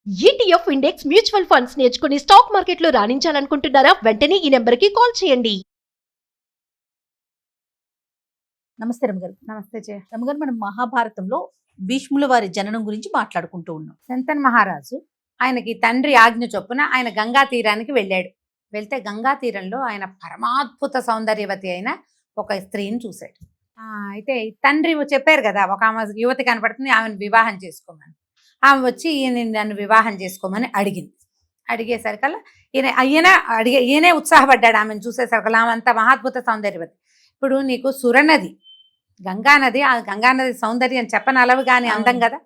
ETF index mutual funds నేర్చుకుని stock మార్కెట్లో రాణించాలనుకుంటున్నారా? వెంటనే ఈ నెంబర్కి కాల్ చేయండి. నమస్తే రమగారు. నమస్తే జయ. రమగారు, మనం మహాభారతంలో భీష్ముల వారి జననం గురించి మాట్లాడుకుంటూ ఉన్నాం. శంతన్ మహారాజు ఆయనకి తండ్రి ఆజ్ఞ చొప్పున ఆయన గంగా తీరానికి వెళ్ళాడు. వెళ్తే గంగా తీరంలో ఆయన పరమాద్భుత సౌందర్యవతి అయిన ఒక స్త్రీని చూశాడు. అయితే తండ్రి చెప్పారు కదా, ఒక ఆమె యువతి కనపడుతుంది, ఆమెను వివాహం చేసుకోమని. ఆమె వచ్చి నన్ను వివాహం చేసుకోమని అడిగింది. అడిగేసరికల్లా ఈయనే ఉత్సాహపడ్డాడు. ఆమెను చూసేసరికల్లా ఆమె అంత మహాద్భుత సౌందర్యవతి. ఇప్పుడు నీకు సురనది, గంగానది, ఆ గంగానది సౌందర్యం చెప్పనలవు కానీ అందం కదా.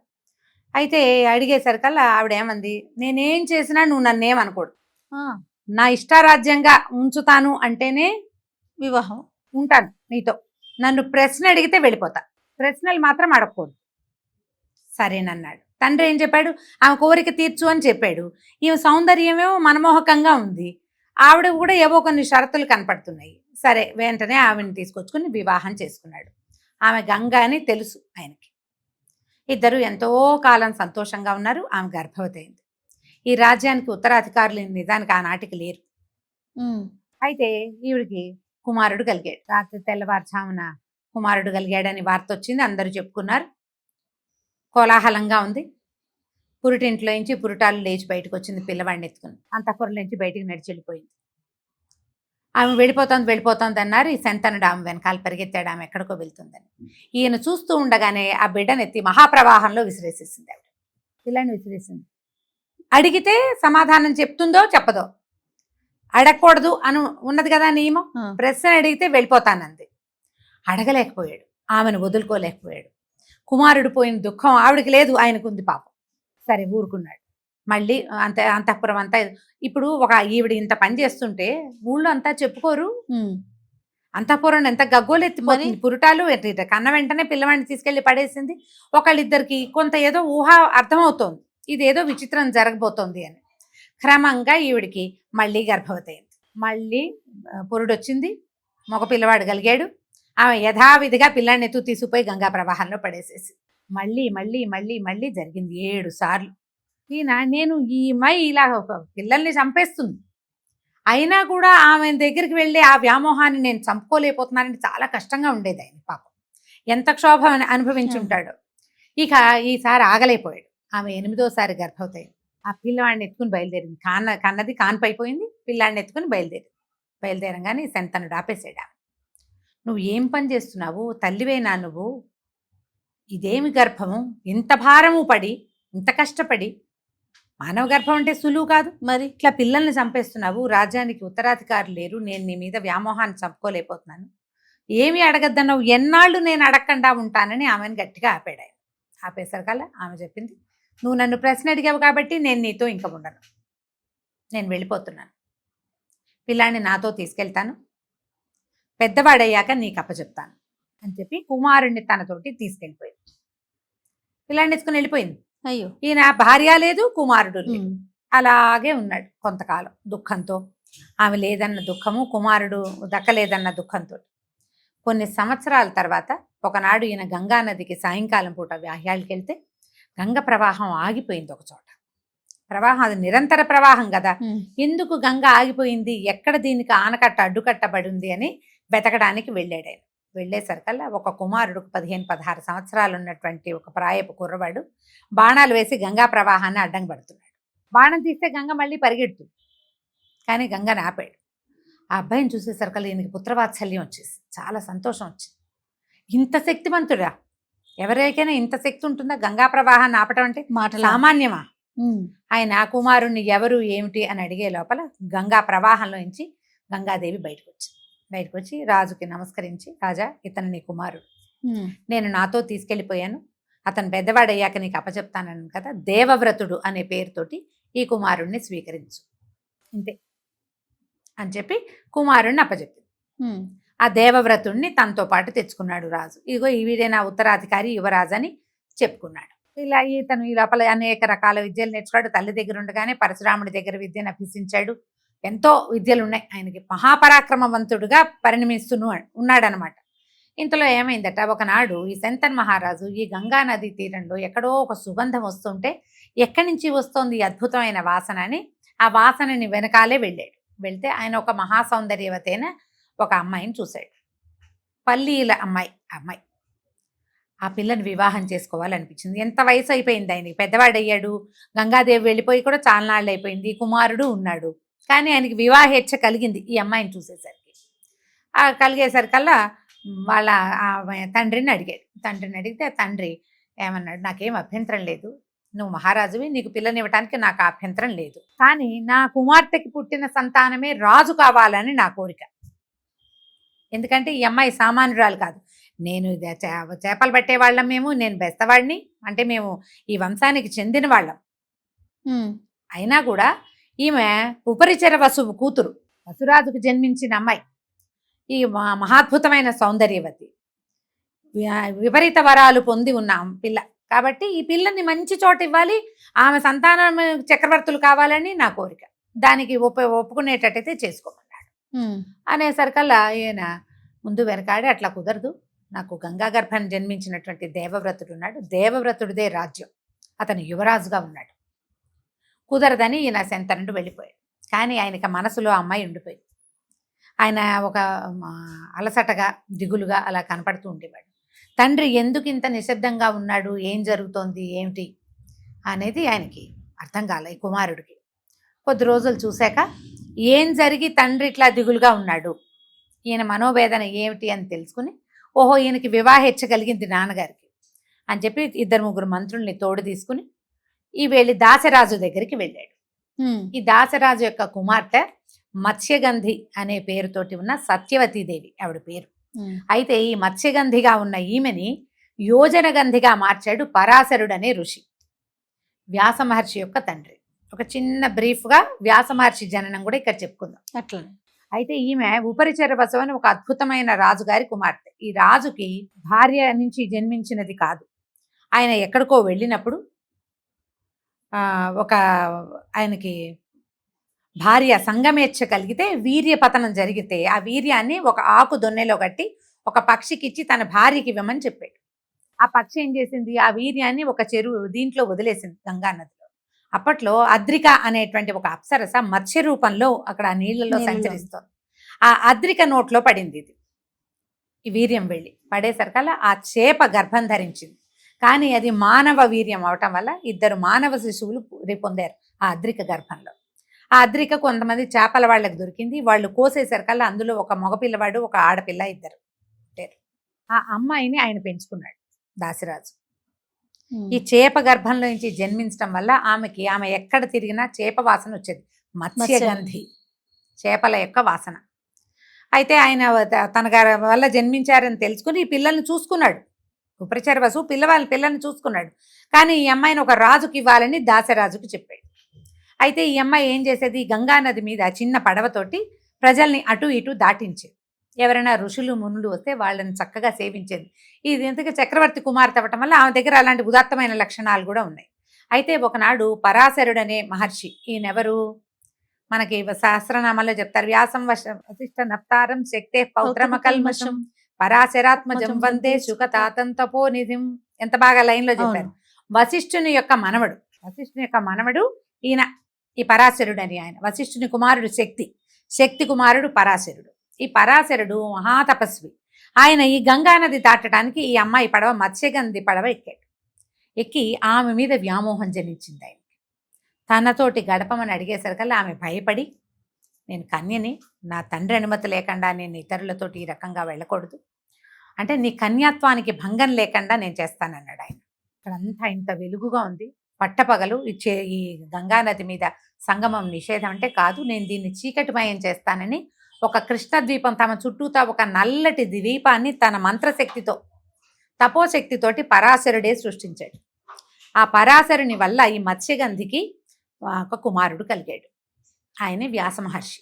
అయితే అడిగేసరికల్లా ఆవిడ ఏమంది, నేనేం చేసినా నువ్వు నన్నేమనుకోడు, నా ఇష్టారాజ్యంగా ఉంచుతాను అంటేనే వివాహం ఉంటాను నీతో, నన్ను ప్రశ్న అడిగితే వెళ్ళిపోతా, ప్రశ్నలు మాత్రం అడగకూడదు. సరేనన్నాడు. తండ్రి ఏం చెప్పాడు, ఆమె కోరిక తీర్చు అని చెప్పాడు. ఈమె సౌందర్యమేమో మనమోహకంగా ఉంది, ఆవిడ కూడా ఏవో కొన్ని షరతులు కనపడుతున్నాయి. సరే, వెంటనే ఆవిడని తీసుకొచ్చుకుని వివాహం చేసుకున్నాడు. ఆమె గంగ అని తెలుసు ఆయనకి. ఇద్దరు ఎంతో కాలం సంతోషంగా ఉన్నారు. ఆమె గర్భవతి అయింది. ఈ రాజ్యానికి ఉత్తరాధికారులు నిజానికి ఆనాటికి లేరు. అయితే ఈవిడికి కుమారుడు కలిగాడు. రాత్రి తెల్లవారుజామున కుమారుడు కలిగాడని వార్త వచ్చింది. అందరూ చెప్పుకున్నారు. కోలాహలంగా ఉంది. పురిటింట్లోంచి పురిటాలు లేచి బయటకు వచ్చింది పిల్లవాడిని ఎత్తుకుని. అంతఃపురంలోంచి బయటికి నడిచి వెళ్ళిపోయింది. ఆమె వెళ్ళిపోతోంది అన్నారు. ఈ శంతనుడు ఆమె వెనకాల పరిగెత్తాడు, ఆమె ఎక్కడికో వెళ్తుందని. ఈయన చూస్తూ ఉండగానే ఆ బిడ్డను ఎత్తి మహాప్రవాహంలో విసిరేసేసింది. ఆవిడ పిల్లని విసిరేసింది. అడిగితే సమాధానం చెప్తుందో చెప్పదో, అడగకూడదు అని ఉన్నది కదా నియమం. ప్రశ్న అడిగితే వెళ్ళిపోతానంది. అడగలేకపోయాడు, ఆమెను వదులుకోలేకపోయాడు. కుమారుడు పోయిన దుఃఖం ఆవిడకి లేదు, ఆయనకుంది పాపం. సరే ఊరుకున్నాడు. మళ్ళీ అంతఃపురం అంతా ఇప్పుడు ఒక ఈవిడ ఇంత పని చేస్తుంటే ఊళ్ళో అంతా చెప్పుకోరు. అంతఃపురం ఎంత గగ్గోలెత్తిపోయింది. పురుటాలు కన్న వెంటనే పిల్లవాడిని తీసుకెళ్లి పడేసింది. ఒకళ్ళిద్దరికి కొంత ఏదో ఊహ అర్థమవుతోంది, ఇదేదో విచిత్రం జరగబోతోంది అని. క్రమంగా ఈవిడికి మళ్ళీ గర్భవతి అయింది. మళ్ళీ పురుడొచ్చింది, మగ పిల్లవాడు కలిగాడు. ఆమె యథావిధిగా పిల్లాన్ని ఎత్తు తీసుకుపోయి గంగా ప్రవాహంలో పడేసేసి మళ్ళీ మళ్ళీ మళ్ళీ మళ్ళీ జరిగింది 7 సార్లు. నేను ఇలా పిల్లల్ని చంపేస్తుంది, అయినా కూడా ఆమె దగ్గరికి వెళ్ళి ఆ వ్యామోహాన్ని నేను చంపుకోలేకపోతున్నానని చాలా కష్టంగా ఉండేది ఆయన. పాపం ఎంత క్షోభ అనుభవించి ఉంటాడో. ఇక ఈసారి ఆగలేకపోయాడు. ఆమె 8వ సారి గర్భవతి అయింది. ఆ పిల్లవాడిని ఎత్తుకుని బయలుదేరింది. కన్నది కాన్పైపోయింది, పిల్లాడిని ఎత్తుకుని బయలుదేరంగానే శంతనుడు ఆపేసాడు. నువ్వు ఏం పని చేస్తున్నావు, తల్లివేనా నువ్వు? ఇదేమి గర్భము, ఇంత భారము పడి ఇంత కష్టపడి, మానవ గర్భం అంటే సులువు కాదు, మరి ఇట్లా పిల్లల్ని చంపేస్తున్నావు. రాజ్యానికి ఉత్తరాధికారులు లేరు, నేను నీ మీద వ్యామోహాన్ని చంపుకోలేకపోతున్నాను, ఏమి అడగద్దన్నావు, ఎన్నాళ్ళు నేను అడగకుండా ఉంటానని ఆమెను గట్టిగా ఆపాడు ఆయన. ఆపేసరికల్లా ఆమె చెప్పింది, నువ్వు నన్ను ప్రశ్న అడిగావు కాబట్టి నేను నీతో ఇంకా ఉండను, నేను వెళ్ళిపోతున్నాను, పిల్లాన్ని నాతో తీసుకెళ్తాను, పెద్దవాడయ్యాక నీకు అప్పచెప్తాను అని చెప్పి కుమారుణ్ణి తనతోటి తీసుకెళ్ళిపోయింది. పిల్లాన్ని ఎత్తుకుని వెళ్ళిపోయింది. అయ్యో, ఈయన భార్య లేదు, కుమారుడు లేదు. అలాగే ఉన్నాడు కొంతకాలం దుఃఖంతో. ఆమె లేదన్న దుఃఖము, కుమారుడు దక్కలేదన్న దుఃఖంతో. కొన్ని సంవత్సరాల తర్వాత ఒకనాడు ఈయన గంగా నదికి సాయంకాలం పూట వ్యాహ్యాలకి వెళ్తే గంగ ప్రవాహం ఆగిపోయింది ఒక చోట. ప్రవాహం అది నిరంతర ప్రవాహం కదా, ఎందుకు గంగ ఆగిపోయింది, ఎక్కడ దీనికి ఆనకట్ట అడ్డుకట్టబడి ఉంది అని వెతకడానికి వెళ్ళాడు ఆయన. వెళ్ళేసరికల్లా ఒక కుమారుడు 15-16 సంవత్సరాలు ఉన్నటువంటి ఒక ప్రాయపు కుర్రవాడు బాణాలు వేసి గంగా ప్రవాహాన్ని అడ్డం పడుతున్నాడు. బాణం తీస్తే గంగ మళ్ళీ పరిగెడుతుంది, కానీ గంగని ఆపాడు. ఆ అబ్బాయిని చూసేసరికల్లా ఈయనకి పుత్రవాత్సల్యం వచ్చేసి చాలా సంతోషం వచ్చింది. ఇంత శక్తివంతుడా, ఎవరికైనా ఇంత శక్తి ఉంటుందా గంగా ప్రవాహాన్ని ఆపటం అంటే? సామాన్యమా? ఆయన ఆ కుమారుణ్ణి ఎవరు ఏమిటి అని అడిగే లోపల గంగా ప్రవాహంలో నుంచి గంగాదేవి బయటకు వచ్చి రాజుకి నమస్కరించి, రాజా, ఇతను నీ కుమారుడు, నేను నాతో తీసుకెళ్ళిపోయాను, అతను పెద్దవాడయ్యాక నీకు అప్పచెప్తానని కదా, దేవవ్రతుడు అనే పేరుతోటి ఈ కుమారుణ్ణి స్వీకరించు ఇంతే అని చెప్పి కుమారుణ్ణి అప్పచెప్పింది. ఆ దేవవ్రతుణ్ణి తనతో పాటు తెచ్చుకున్నాడు రాజు. ఇదిగో వీడే నా ఉత్తరాధికారి యువరాజు అని చెప్పుకున్నాడు. ఇలా ఇతను ఈ లోపల అనేక రకాల విద్యలు నేర్చుకున్నాడు. తల్లి దగ్గర ఉండగానే పరశురాముడి దగ్గర విద్యను అభ్యసించాడు. ఎంతో విద్యలు ఉన్నాయి ఆయనకి. మహాపరాక్రమవంతుడుగా పరిణమిస్తూ ఉన్నాడనమాట. ఇంతలో ఏమైందట, ఒకనాడు ఈ శంతన్ మహారాజు ఈ గంగా నది తీరంలో ఎక్కడో ఒక సుగంధం వస్తుంటే ఎక్కడి నుంచి వస్తోంది ఈ అద్భుతమైన వాసన అని ఆ వాసనని వెనకాలే వెళ్ళాడు. వెళ్తే ఆయన ఒక మహాసౌందర్యవతి అయిన ఒక అమ్మాయిని చూశాడు. పల్లీల అమ్మాయి ఆ పిల్లని వివాహం చేసుకోవాలనిపించింది. ఎంత వయసు అయిపోయింది ఆయనకి, పెద్దవాడయ్యాడు. గంగాదేవి వెళ్ళిపోయి కూడా చాలా నాళ్ళు అయిపోయింది. కుమారుడు ఉన్నాడు. కానీ ఆయనకి వివాహేచ్ఛ కలిగింది ఈ అమ్మాయిని చూసేసరికి. ఆ కలిగేసరికల్లా వాళ్ళ తండ్రిని అడిగితే తండ్రి ఏమన్నాడు, నాకేం అభ్యంతరం లేదు, నువ్వు మహారాజువి, నీకు పిల్లనివ్వటానికి నాకు అభ్యంతరం లేదు, కానీ నా కుమార్తెకి పుట్టిన సంతానమే రాజు కావాలని నా కోరిక. ఎందుకంటే ఈ అమ్మాయి సామాన్యురాలు కాదు. నేను చేపలు పట్టే వాళ్ళం, నేను బెస్తవాడిని, అంటే మేము ఈ వంశానికి చెందిన వాళ్ళం. అయినా కూడా ఈమె ఉపరిచర వసువు కూతురు, వసురాజుకు జన్మించిన అమ్మాయి, ఈ మహాద్భుతమైన సౌందర్యవతి, విపరీత వరాలు పొంది ఉన్న పిల్ల. కాబట్టి ఈ పిల్లని మంచి చోట ఇవ్వాలి, ఆమె సంతానం చక్రవర్తులు కావాలని నా కోరిక, దానికి ఒప్పుకునేటట్టయితే చేసుకోమన్నాడు. అనేసరికల్లా ఈయన ముందు వెనకాడి, అట్లా కుదరదు, నాకు గంగా గర్భాన్ని జన్మించినటువంటి దేవవ్రతుడు ఉన్నాడు, దేవవ్రతుడిదే రాజ్యం, అతను యువరాజుగా ఉన్నాడు, కుదరదని ఈయన శంతనుడు వెళ్ళిపోయాడు. కానీ ఆయనకి మనసులో అమ్మాయి ఉండిపోయింది. ఆయన ఒక అలసటగా దిగులుగా అలా కనపడుతూ ఉండేవాడు. తండ్రి ఎందుకు ఇంత నిశ్శబ్దంగా ఉన్నాడు, ఏం జరుగుతోంది ఏమిటి అనేది ఆయనకి అర్థం కాలే. ఈ కుమారుడికి కొద్ది రోజులు చూశాక ఏం జరిగి తండ్రి ఇట్లా దిగులుగా ఉన్నాడు, ఈయన మనోవేదన ఏమిటి అని తెలుసుకుని, ఓహో ఈయనకి వివాహేచ్ఛ కలిగింది నాన్నగారికి అని చెప్పి 2-3 మంత్రుల్ని తోడు తీసుకుని ఈ వెళ్ళి దాసరాజు దగ్గరికి వెళ్ళాడు. ఈ దాసరాజు యొక్క కుమార్తె మత్స్యగంధి అనే పేరుతోటి ఉన్న సత్యవతీదేవి ఆవిడ పేరు. అయితే ఈ మత్స్యగంధిగా ఉన్న ఈమెని యోజనగంధిగా మార్చాడు పరాశరుడు అనే ఋషి, వ్యాస మహర్షి యొక్క తండ్రి. ఒక చిన్న బ్రీఫ్గా వ్యాస మహర్షి జననం కూడా ఇక్కడ చెప్పుకుందాం. అట్లా. అయితే ఈమె ఉపరిచర వసువు అని ఒక అద్భుతమైన రాజుగారి కుమార్తె. ఈ రాజుకి భార్య నుంచి జన్మించినది కాదు. ఆయన ఎక్కడికో వెళ్ళినప్పుడు ఒక ఆయనకి భార్య సంగమేచ్ఛ కలిగితే వీర్యపతనం జరిగితే ఆ వీర్యాన్ని ఒక ఆకు దొన్నెలో కట్టి ఒక పక్షికి ఇచ్చి తన భార్యకి ఇవ్వమని చెప్పాడు. ఆ పక్షి ఏం చేసింది, ఆ వీర్యాన్ని ఒక చెరువు దీంట్లో వదిలేసింది, గంగా నదిలో. అప్పట్లో అద్రిక అనేటువంటి ఒక అప్సరస మత్స్య రూపంలో అక్కడ నీళ్లలో సంచరిస్తోంది. ఆ అద్రిక నోట్లో పడింది ఇది, ఈ వీర్యం వెళ్ళి పడేసరికల్లా ఆ చేప గర్భం ధరించింది. కానీ అది మానవ వీర్యం అవటం వల్ల 2 మానవ శిశువులు పొందారు ఆ అద్రిక గర్భంలో. ఆ అద్రిక కొంతమంది చేపల వాళ్ళకి దొరికింది. వాళ్ళు కోసేసరికల్లా అందులో ఒక మగపిల్లవాడు, ఒక ఆడపిల్ల, 2 ఉంటారు. ఆ అమ్మాయిని ఆయన పెంచుకున్నాడు దాసిరాజు. ఈ చేప గర్భంలో నుంచి జన్మించడం వల్ల ఆమె ఎక్కడ తిరిగినా చేప వాసన వచ్చేది, మత్స్యగంధి, చేపల యొక్క వాసన. అయితే ఆయన తన వల్ల జన్మించారని తెలుసుకుని ఈ పిల్లల్ని చూసుకున్నాడు. ఉపరిచర వసువు పిల్లని చూసుకున్నాడు. కానీ ఈ అమ్మాయిని ఒక రాజుకి ఇవ్వాలని దాసరాజుకి చెప్పాడు. అయితే ఈ అమ్మాయి ఏం చేసేది, గంగానది మీద చిన్న పడవతోటి ప్రజల్ని అటు ఇటు దాటించేది. ఎవరైనా ఋషులు మునులు వస్తే వాళ్ళని చక్కగా సేవించేది. ఇది ఎందుకు చక్రవర్తి కుమార్తె అవ్వటం వల్ల ఆమె దగ్గర అలాంటి ఉదాత్తమైన లక్షణాలు కూడా ఉన్నాయి. అయితే ఒకనాడు పరాశరుడు అనే మహర్షి, ఈయనెవరు మనకి సహస్రనామాల్లో చెప్తారు, వ్యాసం వశిష్ఠ నప్తారం శక్తే పౌత్రమకల్మషం పరాశరాత్మజం వందే సుఖతాతంతపో నిధిం, ఎంత బాగా లైన్లో చెప్పారు. వశిష్ఠుని యొక్క మనవడు ఈయన, ఈ పరాశరుడు అని. ఆయన వశిష్ఠుని కుమారుడు శక్తి కుమారుడు పరాశరుడు. ఈ పరాశరుడు మహాతపస్వి. ఆయన ఈ గంగానది దాటడానికి ఈ అమ్మాయి పడవ, మత్స్యగంధి పడవ ఎక్కి ఆమె మీద వ్యామోహం జనించింది ఆయనకి. తనతోటి గడపమని అడిగేసరికల్లా ఆమె భయపడి, నేను కన్యని, నా తండ్రి అనుమతి లేకుండా నేను ఇతరులతోటి ఈ రకంగా వెళ్ళకూడదు, అంటే నీ కన్యాత్వానికి భంగం లేకుండా నేను చేస్తానన్నాడు ఆయన. అక్కడంతా ఇంత వెలుగుగా ఉంది, పట్టపగలు ఈ గంగానది మీద సంగమం నిషేధం అంటే కాదు, నేను దీన్ని చీకటిమయం చేస్తానని ఒక కృష్ణద్వీపం తమ చుట్టూతా ఒక నల్లటి ద్వీపాన్ని తన మంత్రశక్తితో, తపోశక్తితోటి పరాశరుడే సృష్టించాడు. ఆ పరాశరుని వల్ల ఈ మత్స్యగంధికి ఒక కుమారుడు కలిగాడు, ఆయనే వ్యాస మహర్షి.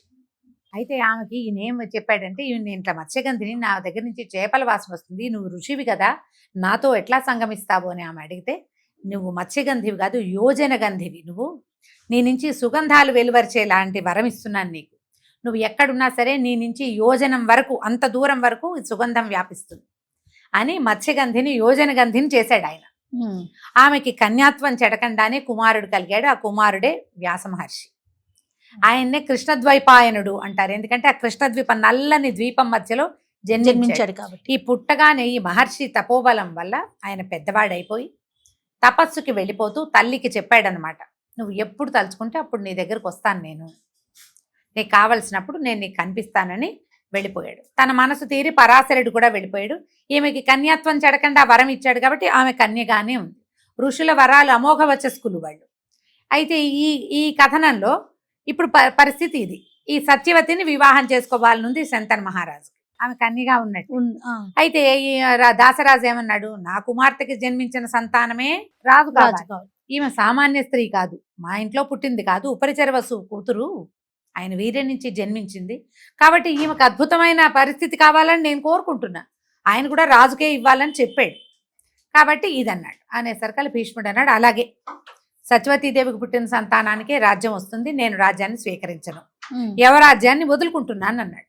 అయితే ఆమెకి ఈయనేం చెప్పాడంటే, నేను ఇట్లా మత్స్యగంధిని, నా దగ్గర నుంచి చేపల వాసన వస్తుంది, నువ్వు ఋషివి కదా, నాతో ఎట్లా సంగమిస్తావు అని ఆమె అడిగితే, నువ్వు మత్స్యగంధివి కాదు, యోజన గంధివి, నువ్వు నీ నుంచి సుగంధాలు వెలువరిచే లాంటి వరం ఇస్తున్నాను నీకు, నువ్వు ఎక్కడున్నా సరే నీ నుంచి యోజనం వరకు, అంత దూరం వరకు సుగంధం వ్యాపిస్తుంది అని మత్స్యగంధిని యోజన గంధిని చేశాడు ఆయన. ఆమెకి కన్యాత్వం చెడకండానే కుమారుడు కలిగాడు. ఆ కుమారుడే వ్యాస మహర్షి. ఆయన్నే కృష్ణద్వైపాయనుడు అంటారు. ఎందుకంటే ఆ కృష్ణద్వీపం నల్లని ద్వీపం మధ్యలో జన్మించాడు జన్మించాడు కాబట్టి. ఈ పుట్టగానే ఈ మహర్షి తపోబలం వల్ల ఆయన పెద్దవాడైపోయి తపస్సుకి వెళ్ళిపోతూ తల్లికి చెప్పాడనమాట, నువ్వు ఎప్పుడు తలుచుకుంటే అప్పుడు నీ దగ్గరకు వస్తాను, నేను నీకు కావలసినప్పుడు నేను నీకు కనిపిస్తానని వెళ్ళిపోయాడు. తన మనసు తీరి పరాశరుడు కూడా వెళ్ళిపోయాడు. ఈమెకి కన్యాత్వం చెడకుండా వరం ఇచ్చాడు కాబట్టి ఆమె కన్యగానే ఉంది. ఋషుల వరాలు అమోఘ వచ్చస్కులు వాళ్ళు. అయితే ఈ కథనంలో ఇప్పుడు పరిస్థితి ఇది. ఈ సత్యవతిని వివాహం చేసుకోవాలనుంది శంతన్ మహారాజు. ఆమె కన్యగా ఉన్నట్టు. అయితే ఈ దాసరాజు ఏమన్నాడు, నా కుమార్తెకి జన్మించిన సంతానమే రాజు కాదు, ఈమె సామాన్య స్త్రీ కాదు, మా ఇంట్లో పుట్టింది కాదు, ఉపరిచర వసు కూతురు, ఆయన వీర్యం నుంచి జన్మించింది కాబట్టి ఈమెకు అద్భుతమైన పరిస్థితి కావాలని నేను కోరుకుంటున్నా, ఆయన కూడా రాజుకే ఇవ్వాలని చెప్పాడు కాబట్టి ఇదన్నాడు. అనేసరికి భీష్ముడు అన్నాడు, అలాగే సత్యవతీదేవికి పుట్టిన సంతానానికే రాజ్యం వస్తుంది, నేను రాజ్యాన్ని స్వీకరించను, యవరాజ్యాన్ని వదులుకుంటున్నాను అన్నాడు.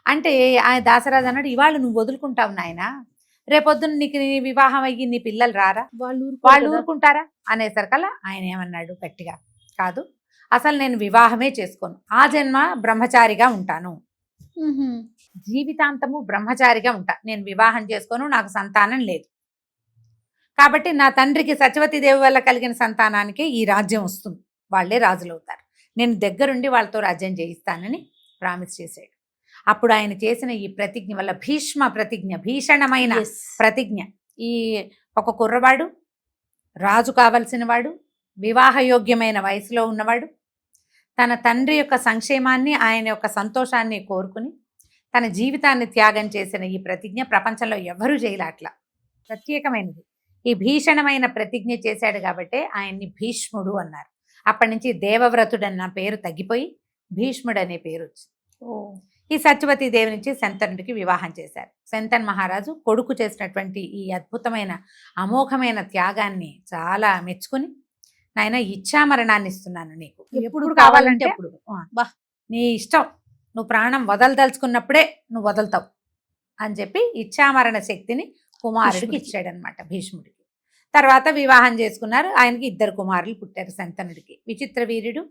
అంటే ఆయన దాసరాజు అన్నాడు, ఇవాళ నువ్వు వదులుకుంటావు నాయన, రేపొద్దున నీకు నీ వివాహం అయ్యి నీ పిల్లలు రారా, వాళ్ళు ఊరుకుంటారా అనేసరికల్లా ఆయన ఏమన్నాడు గట్టిగా, కాదు అసలు నేను వివాహమే చేసుకోను, ఆ జన్మ బ్రహ్మచారిగా ఉంటాను, జీవితాంతము బ్రహ్మచారిగా ఉంటా, నేను వివాహం చేసుకోను, నాకు సంతానం లేదు కాబట్టి నా తండ్రికి సత్యవతీదేవి వల్ల కలిగిన సంతానానికి ఈ రాజ్యం వస్తుంది, వాళ్ళే రాజులు అవుతారు, నేను దగ్గరుండి వాళ్ళతో రాజ్యం చేయిస్తానని ప్రామిస్ చేశాడు. అప్పుడు ఆయన చేసిన ఈ ప్రతిజ్ఞ వల్ల భీష్మ ప్రతిజ్ఞ, భీషణమైన ప్రతిజ్ఞ, ఈ ఒక కుర్రవాడు, రాజు కావలసిన వాడు, వివాహయోగ్యమైన వయసులో ఉన్నవాడు, తన తండ్రి యొక్క సంక్షేమాన్ని, ఆయన యొక్క సంతోషాన్ని కోరుకుని తన జీవితాన్ని త్యాగం చేసిన ఈ ప్రతిజ్ఞ ప్రపంచంలో ఎవరూ చేయలే, అట్లా ప్రత్యేకమైనది. ఈ భీషణమైన ప్రతిజ్ఞ చేశాడు కాబట్టే ఆయన్ని భీష్ముడు అన్నారు. అప్పటి నుంచి దేవవ్రతుడు అన్న పేరు తగ్గిపోయి భీష్ముడు అనే పేరు వచ్చింది. ఈ సత్యవతీదేవి నుంచి శంతనుడికి వివాహం చేశారు. శంతన్ మహారాజు కొడుకు చేసినటువంటి ఈ అద్భుతమైన అమోఘమైన త్యాగాన్ని చాలా మెచ్చుకుని, నాయన ఇచ్చామరణాన్ని ఇస్తున్నాను నీకు, ఎప్పుడు కావాలంటే అప్పుడు, నీ ఇష్టం, నువ్వు ప్రాణం వదలదలుచుకున్నప్పుడే నువ్వు వదులుతావు అని చెప్పి ఇచ్చామరణ శక్తిని కుమారుడికి ఇచ్చాడనమాట భీష్ముడికి. తర్వాత వివాహం చేసుకున్నారు. ఆయనకి 2 కుమారులు పుట్టారు శంతనుడికి, విచిత్రవీర్యుడు,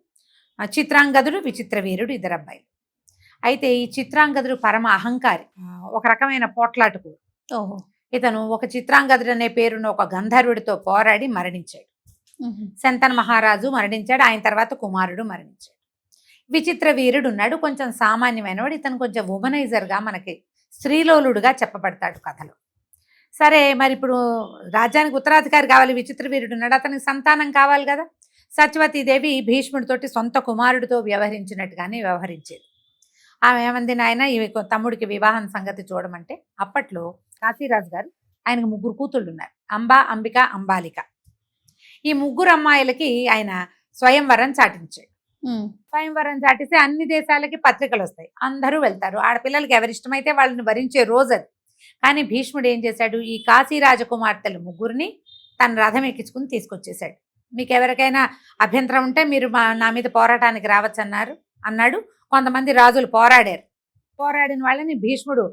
చిత్రాంగదుడు, విచిత్రవీర్యుడు, 2 అబ్బాయిలు. అయితే ఈ చిత్రాంగదుడు పరమ అహంకారి, ఒక రకమైన పోట్లాటకు. ఇతను ఒక చిత్రాంగదుడు అనే పేరున్న ఒక గంధర్వుడితో పోరాడి మరణించాడు. శంతన్ మహారాజు మరణించాడు, ఆయన తర్వాత కుమారుడు మరణించాడు. విచిత్ర వీరుడు ఉన్నాడు, కొంచెం సామాన్యమైన వాడు. ఇతను కొంచెం వుమనైజర్గా, మనకి స్త్రీలోలుడుగా చెప్పబడతాడు కథలో. సరే, మరి ఇప్పుడు రాజ్యానికి ఉత్తరాధికారి కావాలి, విచిత్ర వీరుడు ఉన్నాడు, అతనికి సంతానం కావాలి కదా. సత్యవతీదేవి భీష్ముడితోటి సొంత కుమారుడితో వ్యవహరించినట్టుగానే వ్యవహరించేది. ఆమె ఏమంది, నాయన ఈ తమ్ముడికి వివాహం సంగతి చూడమంటే, అప్పట్లో కాశీరాజు గారు ఆయనకు 3 కూతుళ్ళు ఉన్నారు, అంబా, అంబిక, అంబాలిక. ఈ 3 అమ్మాయిలకి ఆయన స్వయంవరం చాటించాడు. స్వయంవరం చాటిస్తే అన్ని దేశాలకి పత్రికలు వస్తాయి, అందరూ వెళ్తారు, ఆడపిల్లలకి ఎవరిష్టమైతే వాళ్ళని వరించే రోజు అది. కానీ భీష్ముడు ఏం చేశాడు, ఈ కాశీ రాజకుమార్తెలు 3 తన రథం ఎక్కించుకుని తీసుకొచ్చేశాడు. మీకు ఎవరికైనా అభ్యంతరం ఉంటే మీరు నా మీద పోరాటానికి రావచ్చు అన్నాడు. కొంతమంది రాజులు పోరాడారు. పోరాడిన వాళ్ళని భీష్ముడు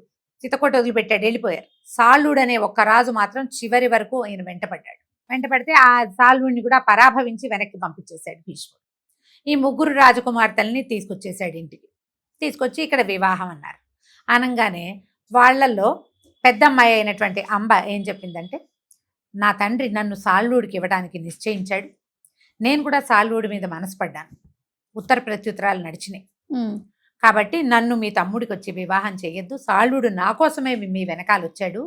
చితకొట్టి వదిలిపెట్టాడు, వెళ్ళిపోయారు. సాళ్లుడు అనే ఒక్క రాజు మాత్రం చివరి వరకు ఆయన వెంటపడ్డాడు. వెంటపడితే ఆ సాళ్లుడిని కూడా పరాభవించి వెనక్కి పంపించేశాడు భీష్ముడు. ఈ 3 రాజకుమార్తెల్ని తీసుకొచ్చేశాడు ఇంటికి. తీసుకొచ్చి ఇక్కడ వివాహం అన్నారు. అనగానే వాళ్ళల్లో పెద్ద అమ్మాయి అయినటువంటి అంబ ఏం చెప్పిందంటే, నా తండ్రి నన్ను సాళ్లుడికి ఇవ్వడానికి నిశ్చయించాడు, నేను కూడా సాళ్లుడి మీద మనసు పడ్డాను, ఉత్తర ప్రత్యుత్తరాలు నడిచినాయి, కాబట్టి నన్ను మీ తమ్ముడికి వచ్చి వివాహం చేయొద్దు, సాళ్లుడు నా కోసమే మీ వెనకాల వచ్చాడు,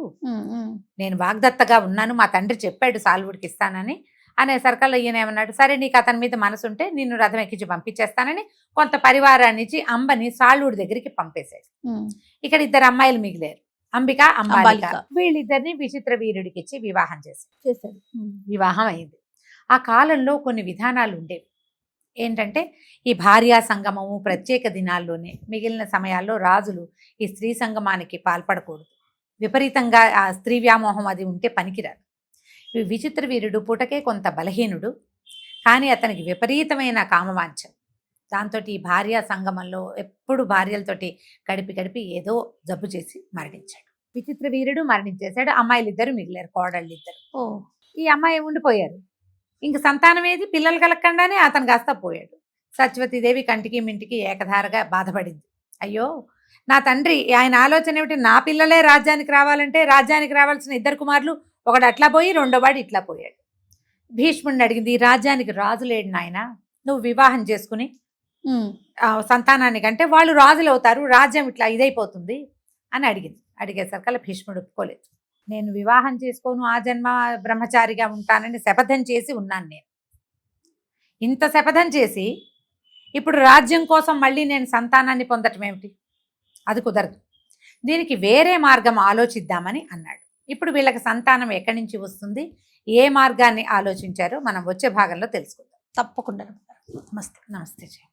నేను వాగ్దత్తగా ఉన్నాను, మా తండ్రి చెప్పాడు సాళ్లుడికి ఇస్తానని. అనేసరికల్లా ఈయన ఏమన్నాడు, సరే నీకు అతని మీద మనసుంటే నిన్ను రథం ఎక్కించి పంపించేస్తానని కొంత పరివారాన్ని ఇచ్చి అంబని సాళ్లుడి దగ్గరికి పంపేశాడు. ఇక్కడ 2 అమ్మాయిలు మిగిలేరు, అంబిక, అంబాలిక. వీళ్ళిద్దరిని విచిత్ర వీరుడికి ఇచ్చి వివాహం చేశాడు. వివాహం అయింది. ఆ కాలంలో కొన్ని విధానాలు ఉండేవి. ఏంటంటే, ఈ భార్యా సంగమము ప్రత్యేక దినాల్లోనే, మిగిలిన సమయాల్లో రాజులు ఈ స్త్రీ సంగమానికి పాల్పడకూడదు. విపరీతంగా ఆ స్త్రీ వ్యామోహం అది ఉంటే పనికిరాదు. విచిత్ర వీరుడు పుటకే కొంత బలహీనుడు, కానీ అతనికి విపరీతమైన కామవాంఛం. దాంతో ఈ భార్యా సంగమంలో ఎప్పుడు భార్యలతోటి గడిపి ఏదో జబ్బు చేసి మరణించాడు. విచిత్ర వీరుడు మరణించేశాడు. అమ్మాయిలు 2 మిగిలారు, కోడళ్ళు 2. ఈ అమ్మాయి ఉండిపోయారు. ఇంక సంతానం ఏది, పిల్లలు కలగకుండానే అతను కాస్త పోయాడు. సత్యవతీదేవి కంటికి మింటికి ఏకధారగా బాధపడింది. అయ్యో నా తండ్రి ఆయన ఆలోచన ఏమిటి, నా పిల్లలే రాజ్యానికి రావాలంటే రాజ్యానికి రావాల్సిన 2 కుమారులు ఒకడు అట్లా పోయి రెండోవాడు ఇట్లా పోయాడు. భీష్ముడిని అడిగింది, ఈ రాజ్యానికి రాజు లేడు నాయన, నువ్వు వివాహం చేసుకుని సంతానానికి అంటే వాళ్ళు రాజులు అవుతారు, రాజ్యం ఇట్లా ఇదైపోతుంది అని అడిగింది. అడిగేసరికల్లా భీష్ముడు ఒప్పుకోలేదు. నేను వివాహం చేసుకోను, ఆ జన్మ బ్రహ్మచారిగా ఉంటానని శపథం చేసి ఉన్నాను. నేను ఇంత శపథం చేసి ఇప్పుడు రాజ్యం కోసం మళ్ళీ నేను సంతానాన్ని పొందటం ఏమిటి, అది కుదరదు, దీనికి వేరే మార్గం ఆలోచిద్దామని అన్నాడు. ఇప్పుడు వీళ్ళకి సంతానం ఎక్కడి నుంచి వస్తుంది, ఏ మార్గాన్ని ఆలోచించారో మనం వచ్చే భాగంలో తెలుసుకుందాం. తప్పకుండా. నమస్తే. నమస్తే జయ.